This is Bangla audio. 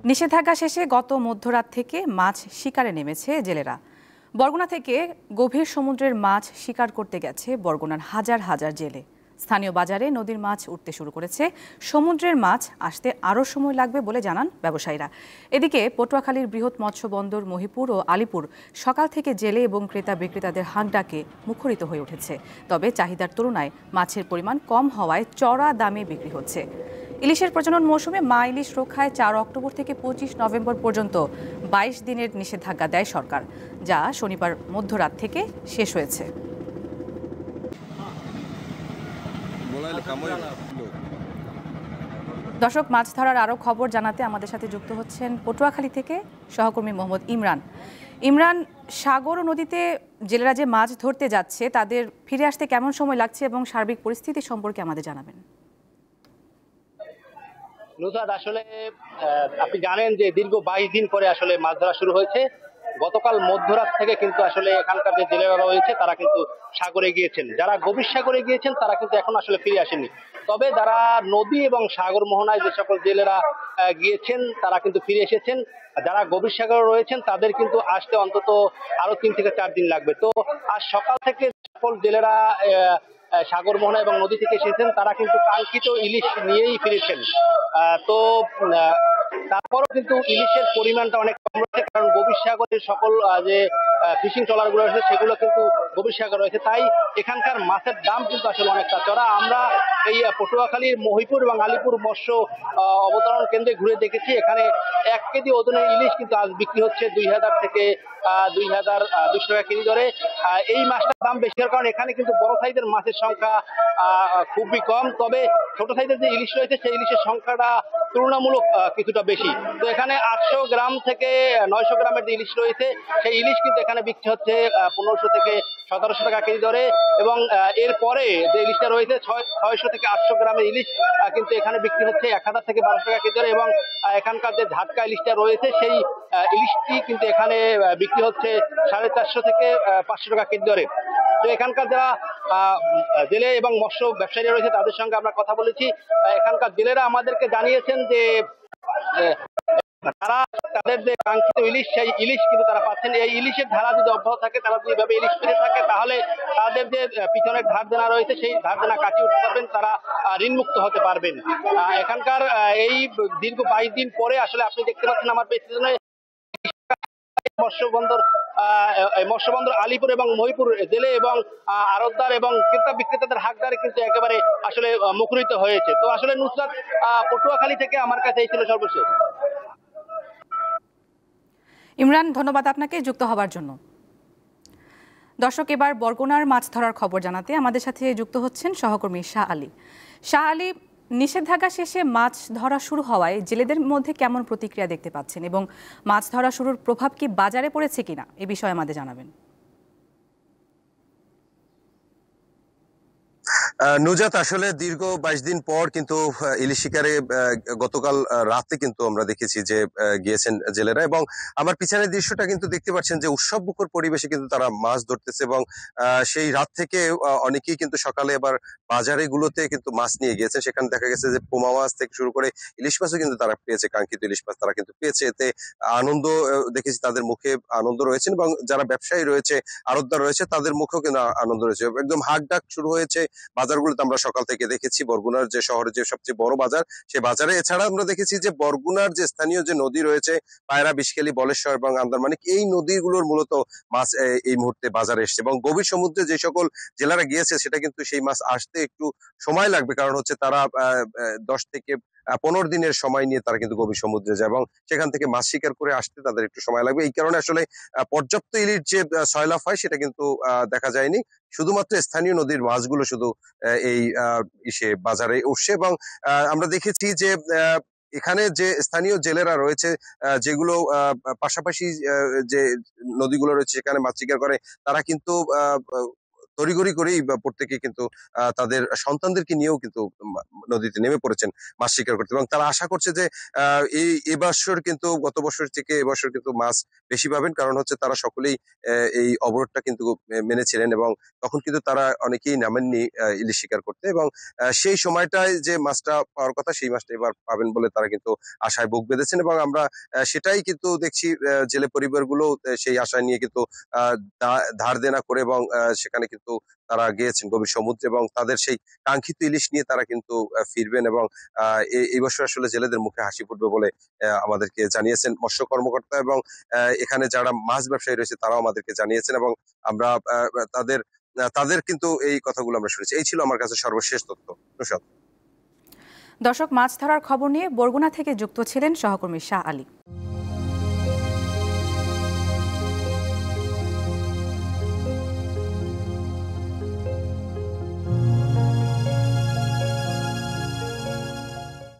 নিষেধাজ্ঞা শেষে গত মধ্যরাত থেকে মাছ শিকারে নেমেছে জেলেরা। বরগুনা থেকে গভীর সমুদ্রের মাছ শিকার করতে গেছে বরগুনার হাজার হাজার জেলে। স্থানীয় বাজারে নদীর মাছ উঠতে শুরু করেছে। সমুদ্রের মাছ আসতে আরও সময় লাগবে বলে জানান ব্যবসায়ীরা। এদিকে পটুয়াখালীর বৃহৎ মৎস্য বন্দর মহিপুর ও আলিপুর সকাল থেকে জেলে এবং ক্রেতা বিক্রেতাদের হাঁকডাকে মুখরিত হয়ে উঠেছে। তবে চাহিদার তুলনায় মাছের পরিমাণ কম হওয়ায় চড়া দামে বিক্রি হচ্ছে। ইলিশের প্রজনন মৌসুমে মা ইলিশ রক্ষায় 4 অক্টোবর থেকে 25 নভেম্বর পর্যন্ত 22 দিনের নিষেধাজ্ঞা দেয় সরকার, যা শনিবার মধ্যরাত থেকে শেষ হয়েছে। দর্শক, মাছ ধরার আরও খবর জানাতে আমাদের সাথে যুক্ত হচ্ছেন পটুয়াখালী থেকে সহকর্মী মোহাম্মদ ইমরান। ইমরান, সাগর ও নদীতে জেলেরা যে মাছ ধরতে যাচ্ছে তাদের ফিরে আসতে কেমন সময় লাগছে এবং সার্বিক পরিস্থিতি সম্পর্কে আমাদের জানাবেন। নুসরাত, আসলে আপনি জানেন যে দীর্ঘ 22 দিন পরে আসলে মাছ ধরা শুরু হয়েছে। গতকাল মধ্যরাত থেকে কিন্তু আসলে এখানকার যে জেলেরা রয়েছে তারা কিন্তু সাগরে গিয়েছেন। যারা গভীর সাগরে গিয়েছেন তারা কিন্তু এখন আসলে ফিরে আসেনি। তবে যারা নদী এবং সাগর মোহনায় যে সকল জেলেরা গিয়েছেন তারা কিন্তু ফিরে এসেছেন। যারা গভীর সাগরে রয়েছেন তাদের কিন্তু আসতে অন্তত আরো 3 থেকে 4 দিন লাগবে। তো আজ সকাল থেকে সকল জেলেরা সাগর মোহনা এবং নদী থেকে এসেছেন, তারা কিন্তু কাঙ্ক্ষিত ইলিশ নিয়েই ফিরেছেন। তো তারপরও কিন্তু ইলিশের পরিমাণটা অনেক কম রয়েছে, কারণ গভীর সাগরের সকল যে ফিশিং ট্রলার গুলো রয়েছে সেগুলো কিন্তু গভীর সাগর রয়েছে, তাই এখানকার মাছের দাম কিন্তু আসলে অনেকটা চড়া। আমরা এই পটুয়াখালীর মহিপুর এবং আলিপুর মৎস্য অবতরণ কেন্দ্রে ঘুরে দেখেছি, এখানে 1 কেজি ওজনের ইলিশ কিন্তু আজ বিক্রি হচ্ছে 2000 থেকে 2200 টাকা কেজি ধরে। এই মাছটার দাম বেশি হওয়ার কারণ এখানে কিন্তু বড় সাইজের মাছের সংখ্যা খুবই কম, তবে ছোট সাইজের যে ইলিশ রয়েছে সেই ইলিশের সংখ্যাটা তুলনামূলক কিছুটা বেশি। তো এখানে 800 গ্রাম থেকে 900 গ্রামের যে ইলিশ রয়েছে সেই ইলিশ কিন্তু এখানে বিক্রি হচ্ছে 1500 থেকে 1700 টাকা কেজি ধরে, এবং এরপরে যে ইলিশটা রয়েছে 600 থেকে 800 গ্রামের ইলিশ কিন্তু এখানে বিক্রি হচ্ছে 1000 থেকে 1200 টাকা কেজি ধরে, এবং এখানকার যে ঝাটকা ইলিশটা রয়েছে সেই ইলিশটি কিন্তু এখানে বিক্রি হচ্ছে 450 থেকে 500 টাকা কেজি ধরে। তো এখানকার যারা জেলে এবং মৎস্য ব্যবসায়ীরা রয়েছে তাদের সঙ্গে আমরা কথা বলেছি। এখানকার জেলেরা আমাদেরকে জানিয়েছেন যে তারা তাদের যে কাঙ্ক্ষিত ইলিশ সেই ইলিশ কিন্তু তারা পাচ্ছেন। এই ইলিশের ধারা যদি অব্যাহত থাকে, তারা যদি এভাবে ইলিশ পেতে থাকে, তাহলে তাদের যে পিছনের ধার দেনা রয়েছে সেই ধার দেনা কাটিয়ে উঠতে পারবেন, তারা ঋণমুক্ত হতে পারবেন। এখানকার এই দীর্ঘ 22 দিন পরে আসলে আপনি দেখতে পাচ্ছেন আমার পেছনে মৎস্য বন্দর আলিপুর এবং মহিপুর জেলে এবং আড়তদার এবং ক্রেতা বিক্রেতাদের হাকদারে কিন্তু একেবারে আসলে মুখরিত হয়েছে। তো আসলে নুসরাত, পটুয়াখালী থেকে আমার কাছে এই ছিল সর্বশেষ। ইমরান, ধন্যবাদ আপনাকে যুক্ত হবার জন্য। দর্শক, এবার বরগুনার মাছ ধরার খবর জানাতে আমাদের সাথে যুক্ত হচ্ছেন সহকর্মী শাহ আলী। শাহ আলী, নিষেধাজ্ঞা শেষে মাছ ধরা শুরু হওয়ায় জেলেদের মধ্যে কেমন প্রতিক্রিয়া দেখতে পাচ্ছেন এবং মাছ ধরা শুরুর প্রভাব কি বাজারে পড়েছে কিনা এ বিষয়ে আমাদের জানাবেন। নুজাত, আসলে দীর্ঘ 22 দিন পর কিন্তু ইলিশ শিকারে গতকাল রাতে কিন্তু আমরা দেখেছি যে গিয়েছেন জেলেরা, এবং আমার পিছনের দৃশ্যটা কিন্তু দেখতে পাচ্ছেন যে উৎসব মুখর পরিবেশে কিন্তু তারা মাছ ধরতেছে, এবং সেই রাত থেকে অনেকেই কিন্তু সকালে এবার বাজারে গুলোতে কিন্তু মাছ নিয়ে গিয়েছে। সেখানে দেখা গেছে যে পোমা মাছ থেকে শুরু করে ইলিশ মাছও কিন্তু তারা পেয়েছে, কাঙ্ক্ষিত ইলিশ মাছ তারা কিন্তু পেয়েছে। এতে আনন্দ দেখেছি, তাদের মুখে আনন্দ রয়েছে, এবং যারা ব্যবসায়ী রয়েছে, আড়তদার রয়েছে, তাদের মুখেও কিন্তু আনন্দ রয়েছে। একদম হাক ডাক শুরু হয়েছে বাজারগুলোতে। আমরা সকাল থেকে দেখেছি বরগুনার যে শহরে যে সবচেয়ে বড় বাজার, সেই বাজারে এছাড়া আমরা দেখেছি যে বরগুনার যে স্থানীয় যে নদী রয়েছে, পায়রা, বিষখালী, বলেশ্বর এবং আন্দারমানিক, এই নদীগুলোর মূলত মাছ এই মুহূর্তে বাজারে এসছে, এবং গভীর সমুদ্রে যে সকল জেলারা গিয়েছে সেটা কিন্তু সেই মাছ আসতে একটু সময় লাগবে, কারণ হচ্ছে তারা 10 থেকে 15 দিনের সময় নিয়ে তারা কিন্তু গভীর সমুদ্রে যায়, এবং সেখান থেকে মাছ শিকার করে আসতে তাদের একটু সময় লাগবে। এই কারণে আসলে পর্যাপ্ত ইলিশ যে সয়লাভ হয় সেটা কিন্তু দেখা যায়নি। শুধুমাত্র স্থানীয় নদীর মাছগুলো শুধু এই বাজারে উঠছে, এবং আমরা দেখেছি যে এখানে যে স্থানীয় জেলেরা রয়েছে, যেগুলো পাশাপাশি যে নদীগুলো রয়েছে সেখানে মাছ শিকার করে, তারা কিন্তু তড়িঘড়ি করেই প্রত্যেকে কিন্তু তাদের সন্তানদেরকে নিয়েও কিন্তু নদীতে নেমে পড়েছেন মাছ শিকার করতে, এবং তারা আশা করছে যে এবছর কিন্তু গত বছর থেকে এবছর কিন্তু মাছ বেশি পাবেন, কারণ হচ্ছে তারা সকলেই এই অবরোধটা কিন্তু মেনেছিলেন, এবং তখন কিন্তু তারা অনেকেই নামেননি ইলিশ শিকার করতে, এবং সেই সময়টায় যে মাছটা পাওয়ার কথা সেই মাছটা এবার পাবেন বলে তারা কিন্তু আশায় বুক বেঁধেছেন, এবং আমরা সেটাই কিন্তু দেখছি জেলে পরিবারগুলো সেই আশায় নিয়ে কিন্তু ধার দেনা করে এবং সেখানে কিন্তু তারা গিয়েছেন গভীর সমুদ্রে, এবং তাদের সেই কাঙ্ক্ষিত ইলিশ নিয়ে তারা কিন্তু ফিরবেন, এবং এই বছর আসলে জেলেদের মুখে হাসি ফুটবে বলে আমাদেরকে জানিয়েছেন মৎস্য কর্মকর্তা, এবং এখানে যারা মাছ ব্যবসায়ী রয়েছে তারাও আমাদেরকে জানিয়েছেন, এবং আমরা তাদের তাদের কিন্তু এই কথাগুলো আমরা শুনেছি। এই ছিল আমার কাছে সর্বশেষ তথ্য। নুসরাত। দর্শক, মাছ ধরার খবর নিয়ে বরগুনা থেকে যুক্ত ছিলেন সহকর্মী শাহ আলী।